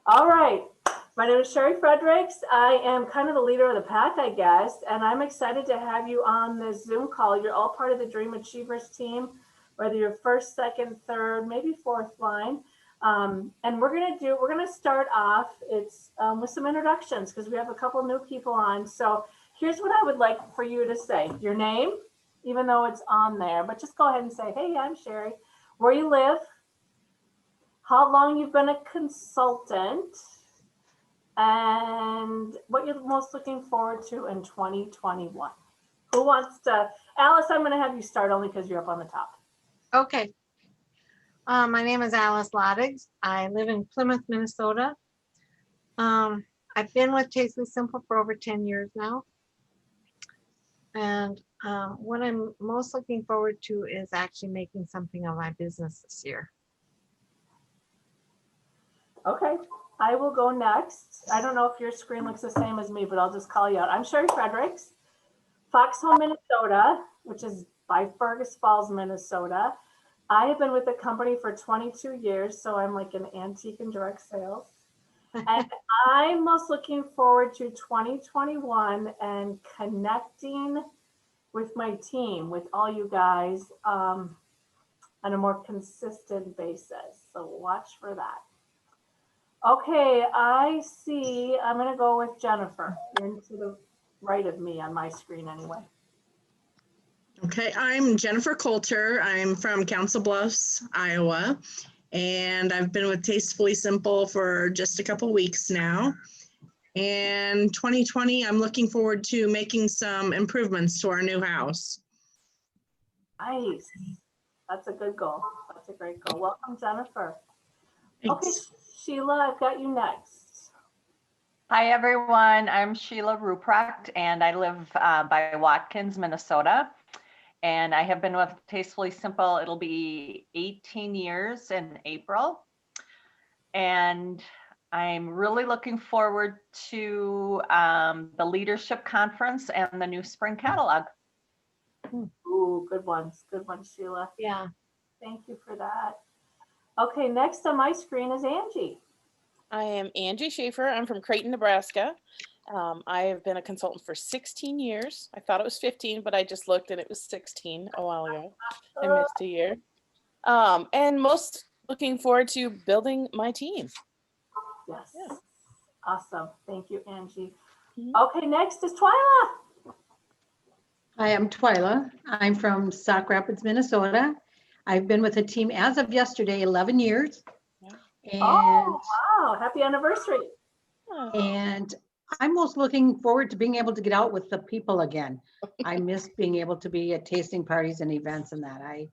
All right. My name is Sherry Fredericks. I am kind of the leader of the pack, I guess, and I'm excited to have you on this Zoom call. You're all part of the Dream Achievers team, whether you're first, second, third, maybe fourth line. And we're gonna start off with some introductions because we have a couple new people on. So here's what I would like for you to say. Your name, even though it's on there, but just go ahead and say, hey, I'm Sherry. Where you live, how long you've been a consultant, and what you're most looking forward to in 2021. Who wants to? Alice, I'm going to have you start only because you're up on the top. Okay. My name is Alice Lottigs. I live in Plymouth, Minnesota. I've been with Tastefully Simple for over 10 years now. And what I'm most looking forward to is actually making something of my business this year. Okay, I will go next. I don't know if your screen looks the same as me, but I'll just call you out. I'm Sherry Fredericks, Foxhole, Minnesota, which is by Fergus Falls, Minnesota. I have been with the company for 22 years, so I'm like an antique and direct sales. And I'm most looking forward to 2021 and connecting with my team, with all you guys on a more consistent basis. So watch for that. Okay, I see. I'm going to go with Jennifer. You're to the right of me on my screen anyway. Okay, I'm Jennifer Coulter. I'm from Council Bluffs, Iowa, and I've been with Tastefully Simple for just a couple weeks now. And 2020, I'm looking forward to making some improvements to our new house. Nice. That's a good goal. That's a great goal. Welcome, Jennifer. Thanks. Okay, Sheila, I've got you next. Hi, everyone. I'm Sheila Ruprecht, and I live by Watkins, Minnesota. And I have been with Tastefully Simple. It'll be 18 years in April. And I'm really looking forward to the leadership conference and the new spring catalog. Ooh, good ones. Good ones, Sheila. Yeah. Thank you for that. Okay, next on my screen is Angie. I am Angie Schaefer. I'm from Creighton, Nebraska. I have been a consultant for 16 years. I thought it was 15, but I just looked and it was 16 a while ago. I missed a year. And most looking forward to building my team. Yes. Yeah. Awesome. Thank you, Angie. Mhm. Okay, next is Twyla. Hi, I'm Twyla. I'm from Sauk Rapids, Minnesota. I've been with the team as of yesterday, 11 years. Yeah. Oh, wow. Happy anniversary. And I'm most looking forward to being able to get out with the people again. I miss being able to be at tasting parties and events and that. I've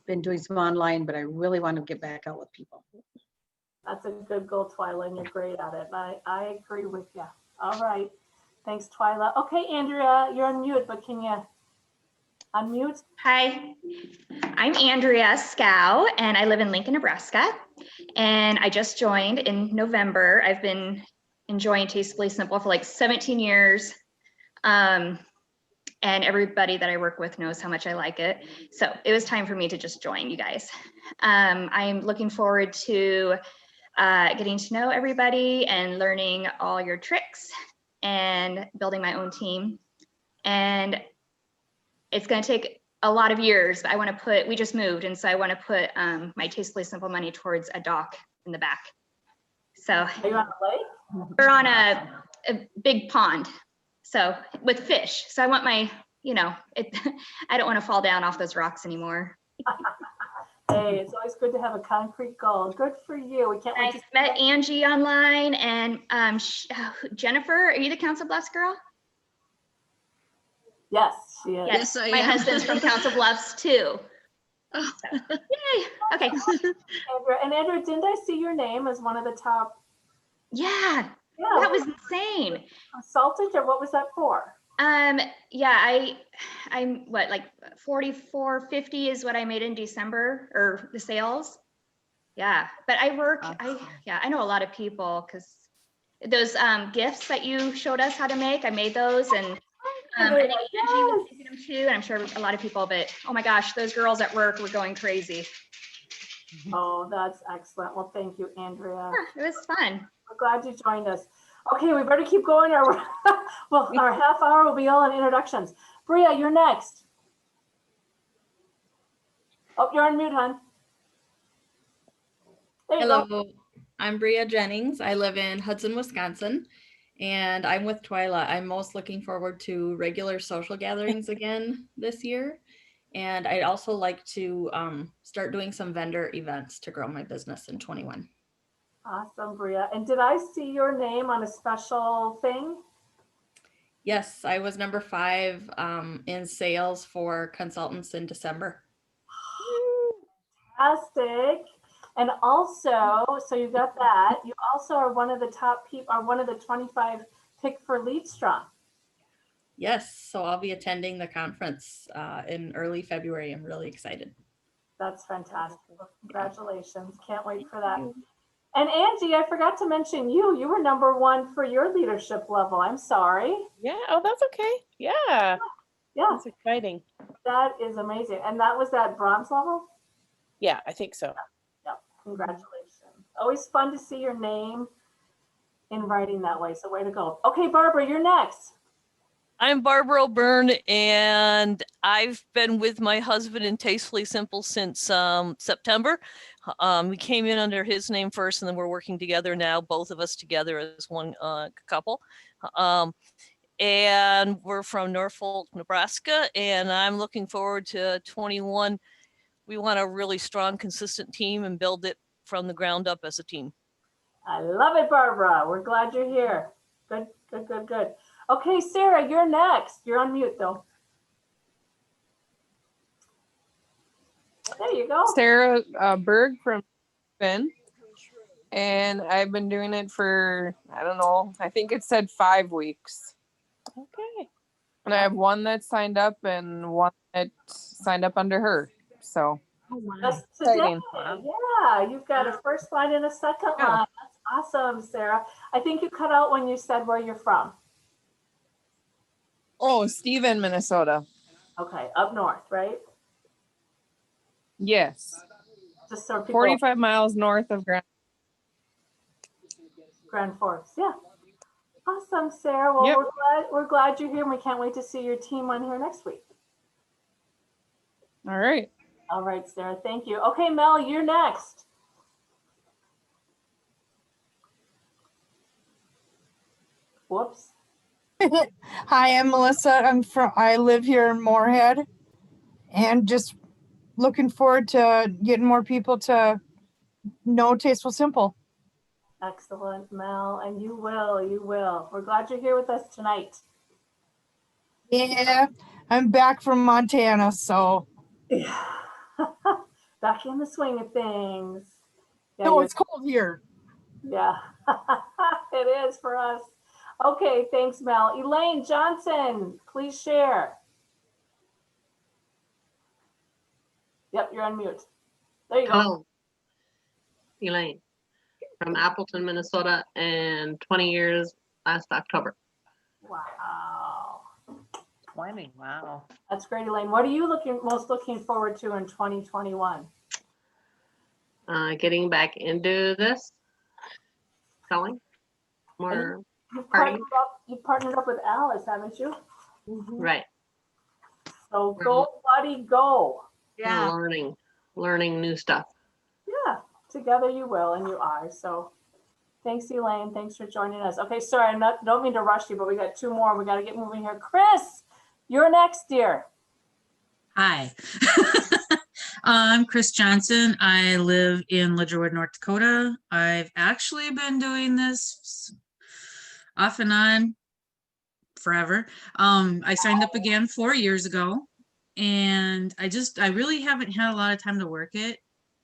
been doing some online, but I really want to get back out with people. That's a good goal, Twyla, and you're great at it. I agree with you. All right. Thanks, Twyla. Okay, Andrea, you're on mute, but can you unmute? Hi, I'm Andrea Scow, and I live in Lincoln, Nebraska. And I just joined in November. I've been enjoying Tastefully Simple for like 17 years. And everybody that I work with knows how much I like it. So it was time for me to just join you guys. I'm looking forward to getting to know everybody and learning all your tricks and building my own team. And it's going to take a lot of years, but I want to put, we just moved, and so I want to put my Tastefully Simple money towards a dock in the back. So Are you on a lake? we're on a big pond, so with fish. So I want my, I don't want to fall down off those rocks anymore. Hey, it's always good to have a concrete goal. Good for you. We can't wait to I met Angie online, and Jennifer, are you the Council Bluffs girl? Yes, she is. Yes, I My am. husband's from Council Bluffs too. Oh. So, yay. Okay. Andrea, didn't I see your name as one of the top? Yeah, Yeah, that was insane. consultant, or what was that for? Yeah, I'm what, like 44.50 is what I made in December, or the sales. Yeah, but I work, I know a lot of people, because those gifts that you showed us how to make, I made those, and I think Angie was making them too, and I'm sure a lot of people, but oh my gosh, those girls at work were going crazy. Oh, that's excellent. Well, thank you, Andrea. It was fun. We're glad you joined us. Okay, we better keep going. Well, our half hour will be all in introductions. Bria, you're next. Oh, you're on mute, hon. There you go. Hello, I'm Bria Jennings. I live in Hudson, Wisconsin, and I'm with Twyla. I'm most looking forward to regular social gatherings again this year. And I'd also like to start doing some vendor events to grow my business in 21. Awesome, Bria. And did I see your name on a special thing? Yes, I was number 5 in sales for consultants in December. Fantastic. And also, so you got that. You also are one of the top people, are one of the 25 picked for Lead Strong. Yes, so I'll be attending the conference in early February. I'm really excited. That's fantastic. Well, congratulations. Can't wait for that. And Angie, I forgot to mention you. You were number 1 for your leadership level. I'm sorry. Yeah. Oh, that's okay. Yeah. Yeah, That's exciting. that is amazing. And that was that bronze level? Yeah, I think so. Yep. Congratulations. Always fun to see your name in writing that way. So way to go. Okay, Barbara, you're next. I'm Barbara O'Byrne, and I've been with my husband in Tastefully Simple since September. We came in under his name first, and then we're working together now, both of us together as one couple. And we're from Norfolk, Nebraska, and I'm looking forward to 21. We want a really strong, consistent team and build it from the ground up as a team. I love it, Barbara. We're glad you're here. Good, good, good, good. Okay, Sarah, you're next. You're on mute though. There you go. Sarah Berg from Finn, and I've been doing it for, I don't know, I think it said 5 weeks. Okay. And I have one that signed up and one that signed up under her. So Just today. exciting. Yeah, you've got a first line and a second Yeah. line. That's awesome, Sarah. I think you cut out when you said where you're from. Oh, Stephen, Minnesota. Okay, up north, right? Yes. Just so people. 45 miles north of Grand Forks. Yeah. Awesome, Sarah. Well, Yep. we're glad you're here, and we can't wait to see your team on here next week. All right. All right, Sarah. Thank you. Okay, Mel, you're next. Whoops. Hi, I'm Melissa. I live here in Moorhead, and just looking forward to getting more people to know Tasteful Simple. Excellent, Mel. And you will. We're glad you're here with us tonight. Yeah, I'm back from Montana, so. Yeah. Back in the swing of things. Yeah, No, it's cold here. yeah. It is for us. Okay, thanks, Mel. Elaine Johnson, please share. Yep, you're on mute. There you go. Hello, Elaine from Appleton, Minnesota, and 20 years last October. Wow. 20, wow. That's great, Elaine. What are you most looking forward to in 2021? Getting back into this, selling more. You've partnered up with Alice, haven't you? Right. So go, buddy, go. Yeah. Learning new stuff. Yeah, together you will, and you are. So thanks, Elaine. Thanks for joining us. Okay, sorry, don't mean to rush you, but we got 2 more. We got to get moving here. Chris, you're next, dear. Hi, I'm Chris Johnson. I live in Ledgerwood, North Dakota. I've actually been doing this off and on forever. I signed up again 4 years ago, and I really haven't had a lot of time to work it.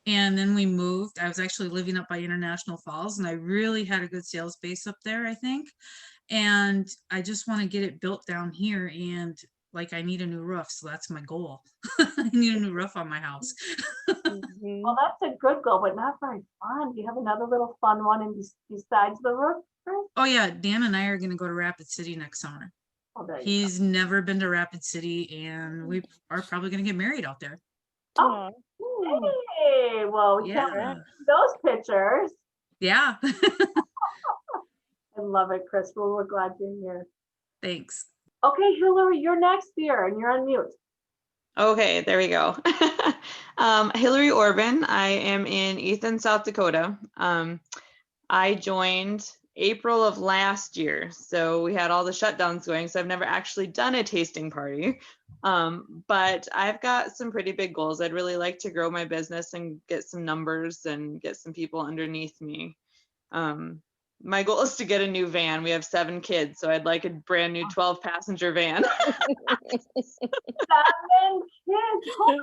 And then we moved. I was actually living up by International Falls, and I really had a good sales base up there, I think. And I just want to get it built down here, and like I need a new roof, so that's my goal. I need a new roof on my house. Well, that's a good goal, but not very fun. Do you have another little fun one besides the roof, Chris? Oh yeah, Dan and I are going to go to Rapid City next summer. Oh, there you He's never been to Rapid City, and we are probably going to get married out there. go. Oh, Hey, well, we can't Yeah. see those pictures. Yeah. I love it, Chris. Well, we're glad you're here. Thanks. Okay, Hillary, you're next here and you're on mute. Okay, there we go. Hillary Orban. I am in Ethan, South Dakota. I joined April of last year, so we had all the shutdowns going, so I've never actually done a tasting party. But I've got some pretty big goals. I'd really like to grow my business and get some numbers and get some people underneath me. My goal is to get a new van. We have 7 kids, so I'd like a brand new 12-passenger van. 7 kids, holy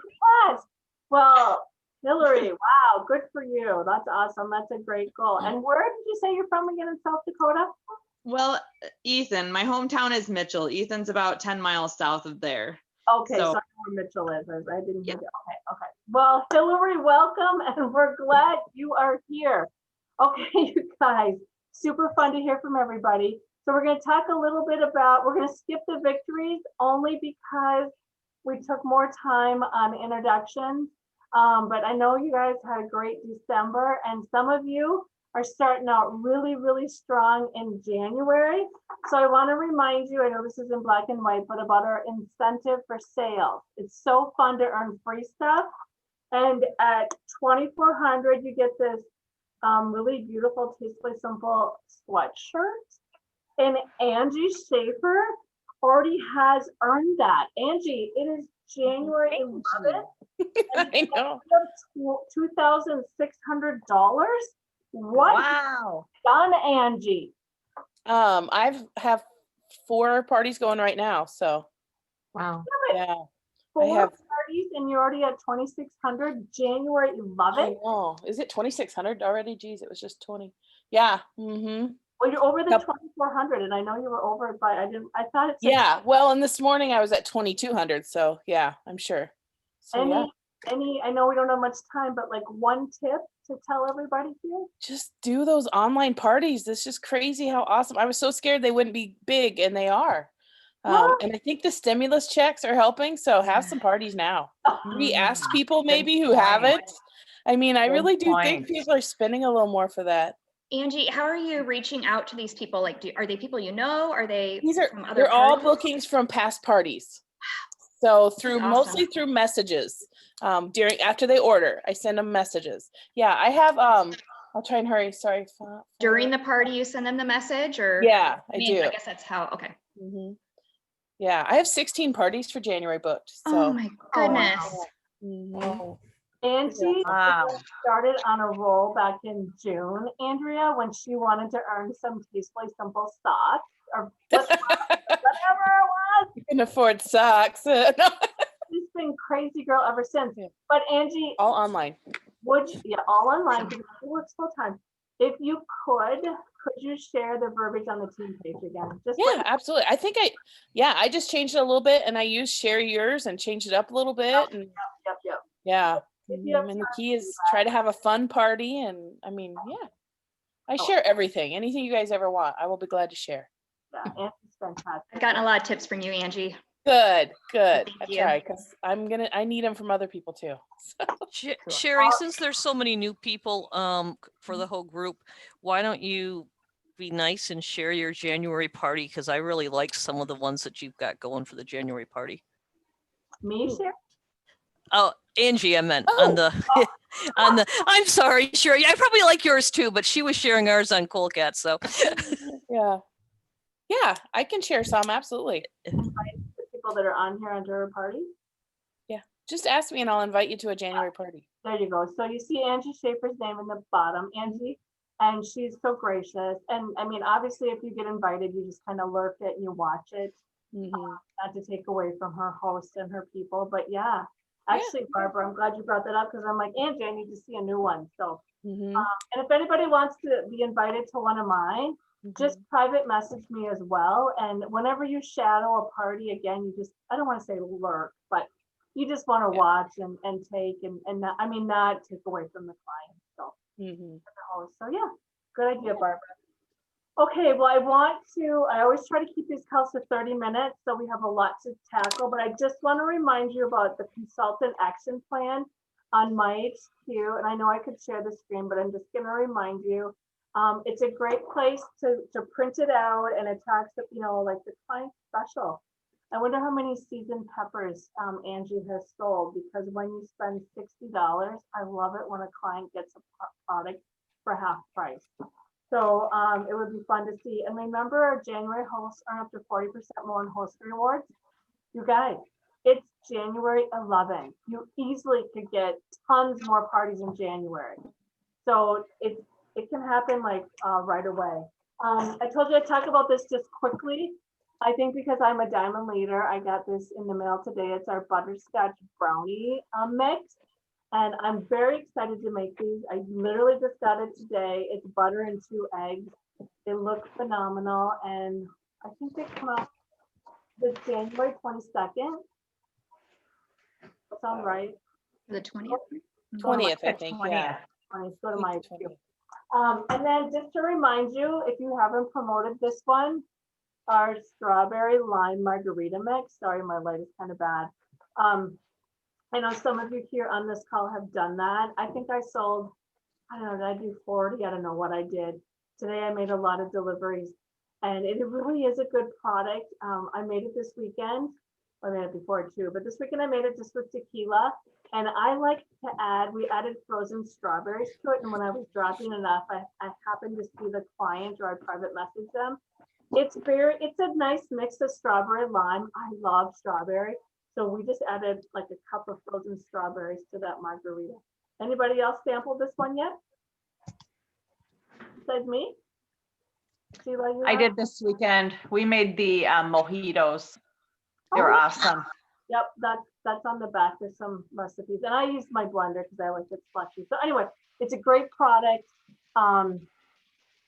yes. Well, Hillary, wow, good for you. That's awesome. That's a great goal. And where did you say you're from again in South Dakota? Well, Ethan, my hometown is Mitchell. Ethan's about 10 miles south of there. Okay, so I know where Mitchell is. I didn't hear that. Okay. Well, Hillary, welcome, and we're glad you are here. Okay, you guys, super fun to hear from everybody. So we're going to talk a little bit about, we're going to skip the victories only because we took more time on introductions. But I know you guys had a great December, and some of you are starting out really, really strong in January. So I want to remind you, I know this is in black and white, but about our incentive for sales. It's so fun to earn free stuff. And at $2,400, you get this really beautiful, tastefully simple sweatshirt. And Angie Schaefer already has earned that. Angie, it is January 11th. I know. $2,600. What? Wow. Done, Angie. I have 4 parties going right now, so Wow. yeah. 4 parties and you're already at 2,600, January 11th. I know. Is it 2,600 already? Geez, it was just 20. Yeah. Mm-hmm. Well, you're over the 2,400, and I know you were over it by, I thought it said. Yeah. Well, and this morning I was at 2,200, so yeah, I'm sure. So yeah. I know we don't have much time, but like one tip to tell everybody here? Just do those online parties. It's just crazy how awesome. I was so scared they wouldn't be big, and they are. And I think the stimulus checks are helping, so have some parties now. We ask people maybe who haven't. I mean, I really do think people are spending a little more for that. Angie, how are you reaching out to these people? Like, are they people you know? Are they from other They're all parties? bookings from past parties. So through Awesome. mostly through messages. After they order, I send them messages. Yeah, I have I'll try and hurry. Sorry. During the party, you send them the message, or yeah, I do. I guess that's how. Okay. Mm-hmm. Yeah, I have 16 parties for January booked. So. Oh my goodness. Mm-hmm. Angie started on a roll back in June, Andrea, when she wanted to earn some tastefully simple socks or whatever it was. You can afford socks. No. She's been crazy girl ever since. Yeah. But Angie, all online. All online because it works full time. If you could you share the verbiage on the team page again? Absolutely. I think I just changed it a little bit, and I used share yours and changed it up a little bit. Yep. And Yeah. And the key is try to have a fun party. And I mean, I share everything. Anything you guys ever want, I will be glad to share. Yeah, Angie's fantastic. I've gotten a lot of tips from you, Angie. Good. Thank That's you. right, because I need them from other people too. Sherry, since there's so many new people for the whole group, why don't you be nice and share your January party? Because I really like some of the ones that you've got going for the January party. Me, Sherry? Oh, Angie, I meant on the I'm sorry, Sherry. I probably like yours too, but she was sharing ours on Coolcat, so yeah, I can share some, absolutely. Invite the people that are on here onto her party. Yeah, just ask me and I'll invite you to a January party. There you go. So you see Angie Schaefer's name in the bottom, Angie, and she's so gracious. And I mean, obviously, if you get invited, you just kind of lurk it and you watch it, not to take away from her host and her people. But yeah, actually, Barbara, I'm glad you brought that up because I'm like, Angie, I need to see a new one. So, and if anybody wants to be invited to one of mine, just private message me as well. And whenever you shadow a party, again, you just, I don't want to say lurk, but you just want to watch and take and not, I mean, not take away from the client. So, so yeah, good idea, Barbara. Okay, well, I always try to keep these calls to 30 minutes, so we have a lot to tackle, but I just want to remind you about the consultant action plan. on my HQ, and I know I could share the screen, but I'm just gonna remind you, it's a great place to print it out, and it talks, you know, like the client special. I wonder how many seasoned peppers Angie has sold, because when you spend $60, I love it when a client gets a product for half price. So it would be fun to see. And remember, our January hosts earn up to 40% more in host rewards. You guys, it's January 11th. You easily could get tons more parties in January. So it can happen like right away. I told you I'd talk about this just quickly. I think because I'm a diamond leader, I got this in the mail today. It's our butterscotch brownie mix. And I'm very excited to make these. I literally just got it today. It's butter and 2 eggs. They look phenomenal. And I think they come out the January 22nd. Sound right? The 20th. 20th, I think, yeah. Go to my and then just to remind you, if you haven't promoted this one, our strawberry lime margarita mix. Sorry, my light is kind of bad. I know some of you here on this call have done that. I think I sold, I don't know, did I do 40? I don't know what I did. Today I made a lot of deliveries, and it really is a good product. I made it this weekend. I made it before too, but this weekend I made it just with tequila. And I like to add, we added frozen strawberries to it. And when I was dropping it off, I happened to see the client, or I private messaged them. It's a nice mix of strawberry lime. I love strawberry. So we just added like a cup of frozen strawberries to that margarita. Anybody else sampled this one yet? Besides me? Sheila, you I have? did this weekend. We made the mojitos. They were awesome. Yep, that's on the back. There's some recipes, and I used my blender because I like it slushy. So anyway, it's a great product. I'm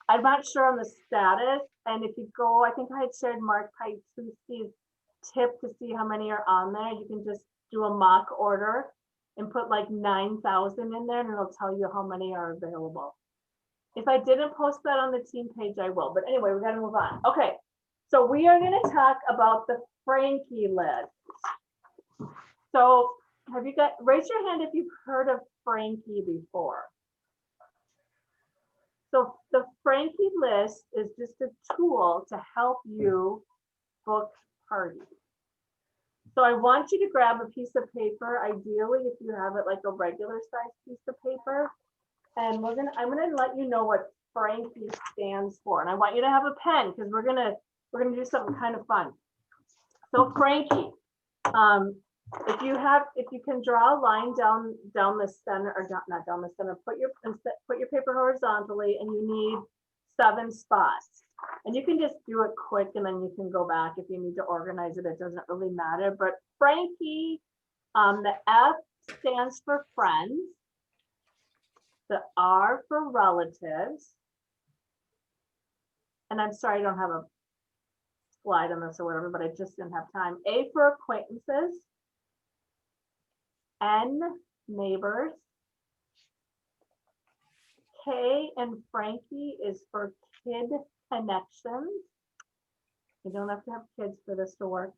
not sure on the status, and if you go, I think I had shared Mark Paituski's tip to see how many are on there. You can just do a mock order and put like 9,000 in there, and it'll tell you how many are available. If I didn't post that on the team page, I will. But anyway, we got to move on. Okay, so we are going to talk about the Frankie list. So have you got, raise your hand if you've heard of Frankie before. So the Frankie list is just a tool to help you book parties. So I want you to grab a piece of paper, ideally if you have it like a regular size piece of paper. And I'm gonna let you know what Frankie stands for. And I want you to have a pen because we're gonna do something kind of fun. So Frankie, if you can draw a line down the center, or not down the center, put your paper horizontally, and you need 7 spots. And you can just do it quick, and then you can go back if you need to organize it. It doesn't really matter. But Frankie, the F stands for friends, the R for relatives, and I'm sorry I don't have a slide on this or whatever, but I just didn't have time. A for acquaintances, N, neighbors. K and Frankie is for kid connections. You don't have to have kids for this to work.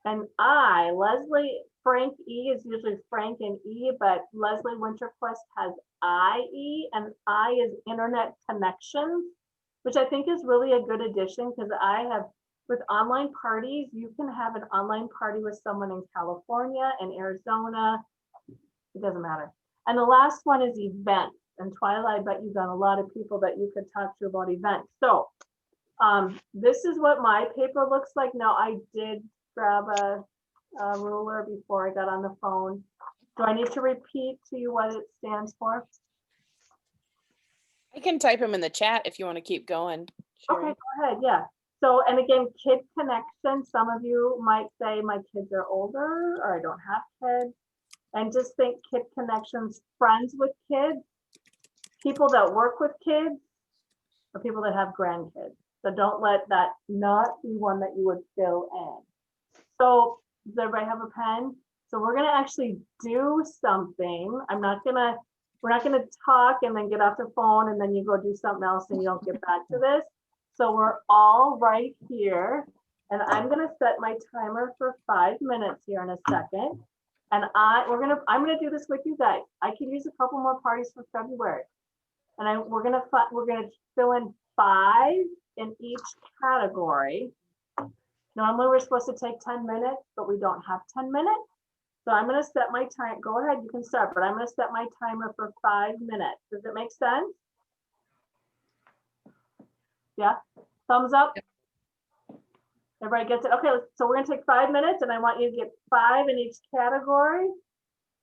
And I, Leslie, Frank E is usually Frank and E, but Leslie Winterquist has IE, and I is internet connections, which I think is really a good addition because I have, with online parties, you can have an online party with someone in California and Arizona. It doesn't matter. And the last one is events. And Twyla, I bet you've got a lot of people that you could talk to about events. So this is what my paper looks like. Now I did grab a ruler before I got on the phone. Do I need to repeat to you what it stands for? I can type them in the chat if you want to keep going. Sherry. Okay, go ahead. Yeah. So, and again, kid connection. Some of you might say my kids are older or I don't have kids. And just think kid connections, friends with kids, people that work with kids, or people that have grandkids. So don't let that not be one that you would fill in. So does everybody have a pen? So we're gonna actually do something. we're not gonna talk and then get off the phone and then you go do something else and you don't get back to this. So we're all right here, and I'm gonna set my timer for 5 minutes here in a second. And I'm gonna do this with you guys. I could use a couple more parties for February. And we're gonna fill in 5 in each category. Normally, we're supposed to take 10 minutes, but we don't have 10 minutes. So I'm gonna set my time. Go ahead, you can start, but I'm gonna set my timer for 5 minutes. Does it make sense? Yeah, thumbs up. Everybody gets it? Okay, so we're gonna take 5 minutes and I want you to get 5 in each category.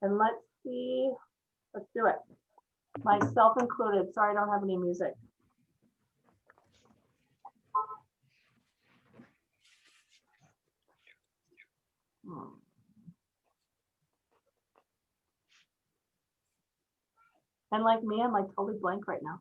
And let's see, let's do it. Myself included. Sorry, I don't have any music. And like me, I'm like totally blank right now.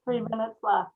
3 minutes left.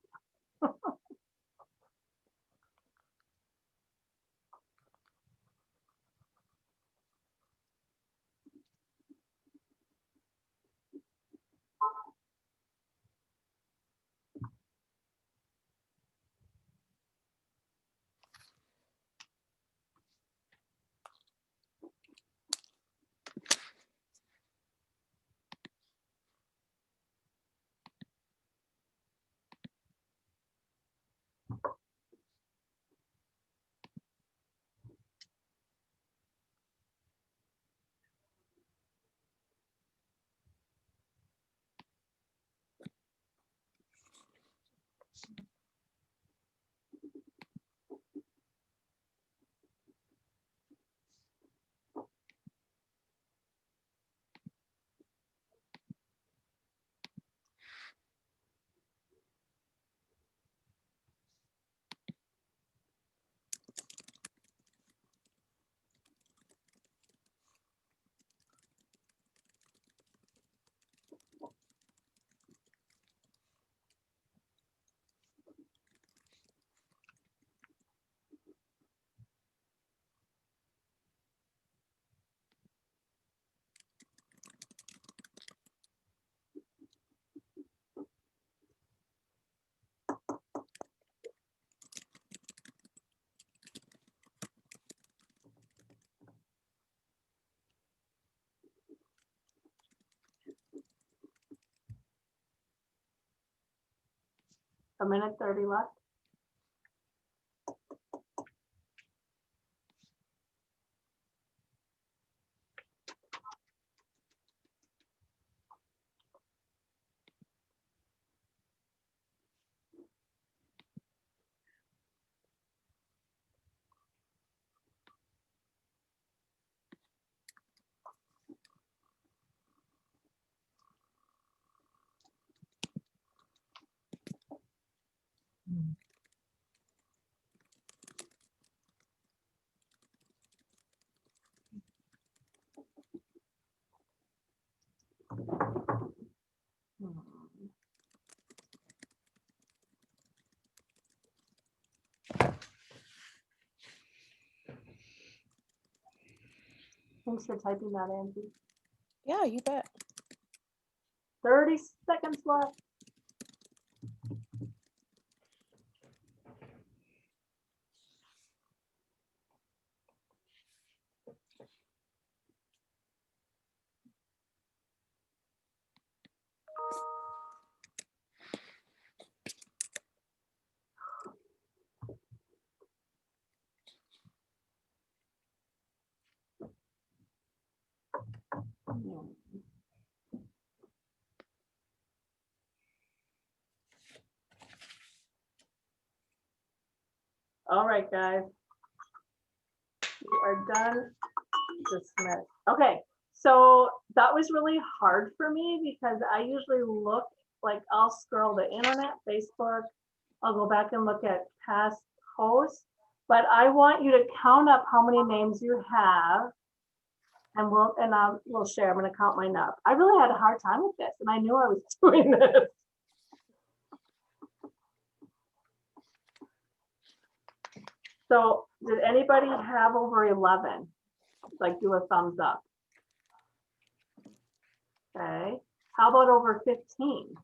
A minute 30 left. Thanks for typing that, Angie. Yeah, you bet. 30 seconds left. All right, guys. We are done. Dismissed. Okay, so that was really hard for me because I usually look, like I'll scroll the internet, Facebook, I'll go back and look at past posts, but I want you to count up how many names you have, and we'll share. I'm going to count mine up. I really had a hard time with this, and I knew I was doing this. So did anybody have over 11? Like do a thumbs up. Okay. How about over 15?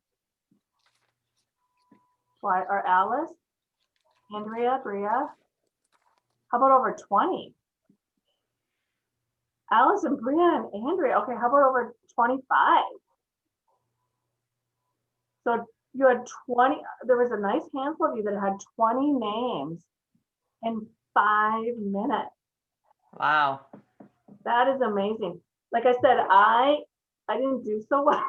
Why are Alice, Andrea, Bria? How about over 20? Alice and Bria and Andrea. Okay, how about over 25? So you had 20, there was a nice handful of you that had 20 names in 5 minutes. Wow. That is amazing. Like I said, I didn't do so well,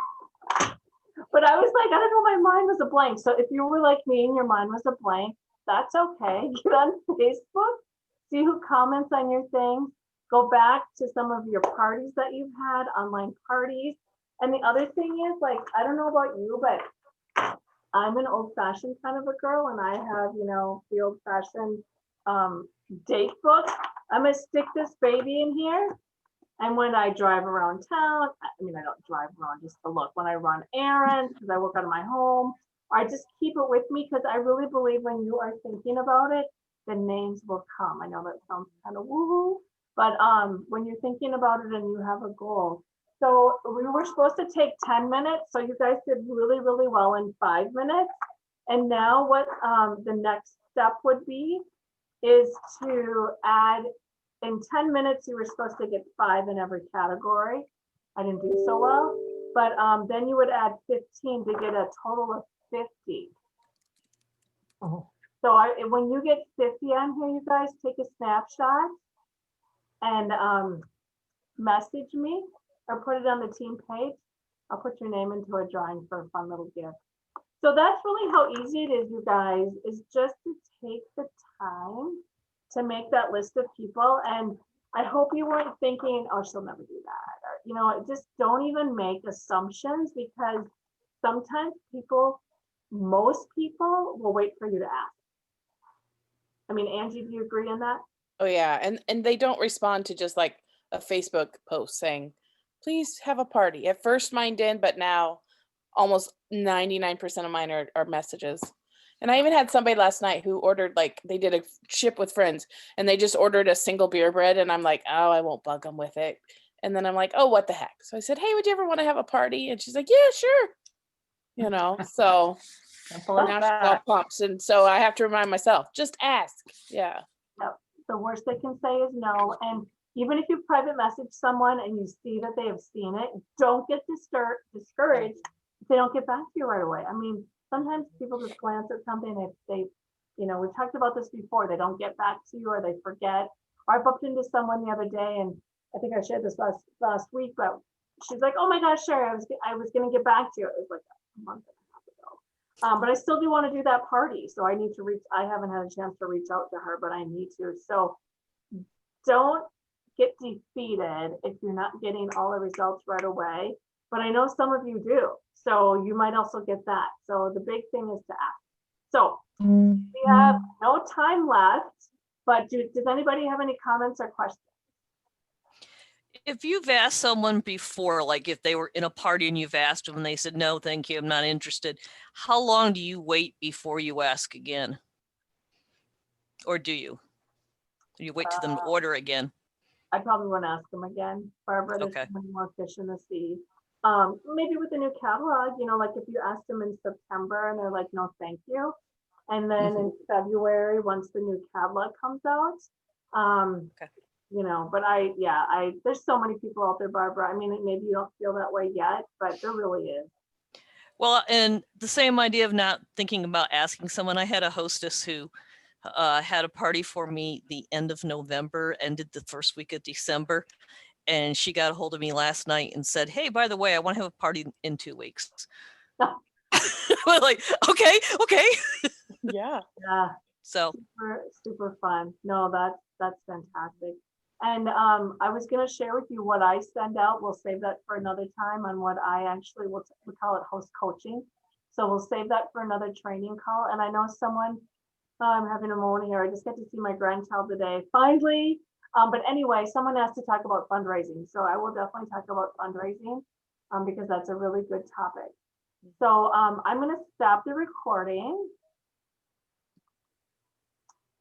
but I was like, I don't know, my mind was a blank. So if you were like me and your mind was a blank, that's okay. Get on Facebook, see who comments on your things, go back to some of your parties that you've had, online parties. And the other thing is, like, I don't know about you, but I'm an old-fashioned kind of a girl, and I have, you know, the old-fashioned date book. I'm gonna stick this baby in here. And when I drive around town, I mean, I don't drive around just to look. When I run errands, because I work out of my home, I just keep it with me because I really believe when you are thinking about it, the names will come. I know that sounds kind of woo-woo, but when you're thinking about it and you have a goal. So we were supposed to take 10 minutes. So you guys did really, really well in 5 minutes. And now what the next step would be is to add, in 10 minutes, you were supposed to get 5 in every category. I didn't do so well, but then you would add 15 to get a total of 50. Oh. So when you get 50 on here, you guys take a snapshot and message me or put it on the team page. I'll put your name into a drawing for a fun little gift. So that's really how easy it is, you guys, is just to take the time to make that list of people. And I hope you weren't thinking, oh, she'll never do that. Or, you know, just don't even make assumptions, because sometimes most people will wait for you to ask. I mean, Angie, do you agree on that? Oh yeah, and they don't respond to just like a Facebook post saying, please have a party. At first mine did, but now almost 99% of mine are messages. And I even had somebody last night who ordered, like, they did a ship with friends and they just ordered a single beer bread, and I'm like, oh, I won't bug them with it. And then I'm like, oh, what the heck? So I said, hey, would you ever want to have a party? And she's like, yeah, sure. You know, so now she's all pumped. And so I have to remind myself, just ask. Yeah. Yep. The worst they can say is no. And even if you private message someone and you see that they have seen it, don't get discouraged if they don't get back to you right away. I mean, sometimes people just glance at something, if they, you know, we've talked about this before, they don't get back to you or they forget. I bumped into someone the other day, and I think I shared this last week, but she's like, oh my gosh, Sherry, I was going to get back to you. It was like a month and a half ago. But I still do want to do that party. So I need to I haven't had a chance to reach out to her, but I need to. So don't get defeated if you're not getting all the results right away. But I know some of you do. So you might also get that. So the big thing is to ask. So we have no time left, but does anybody have any comments or questions? If you've asked someone before, like if they were in a party and you've asked them and they said, no, thank you, I'm not interested, how long do you wait before you ask again? Or do you? Do you wait till them to order again? I probably want to ask them again. Barbara, there's Okay. so many more fish in the sea. Maybe with a new catalog, you know, like if you ask them in September and they're like, no, thank you. And then in February, once the new catalog comes out, Okay. you know, but there's so many people out there, Barbara. I mean, maybe you don't feel that way yet, but there really is. Well, and the same idea of not thinking about asking someone. I had a hostess who had a party for me the end of November, ended the first week of December. And she got a hold of me last night and said, hey, by the way, I want to have a party in 2 weeks. We're like, okay. Yeah. Yeah. So Super fun. No, that's fantastic. And I was going to share with you what I send out. We'll save that for another time on what I actually we call it host coaching. So we'll save that for another training call. And I know someone having a morning, or I just got to see my grandchild today, finally. But anyway, someone asked to talk about fundraising. So I will definitely talk about fundraising because that's a really good topic. So I'm going to stop the recording.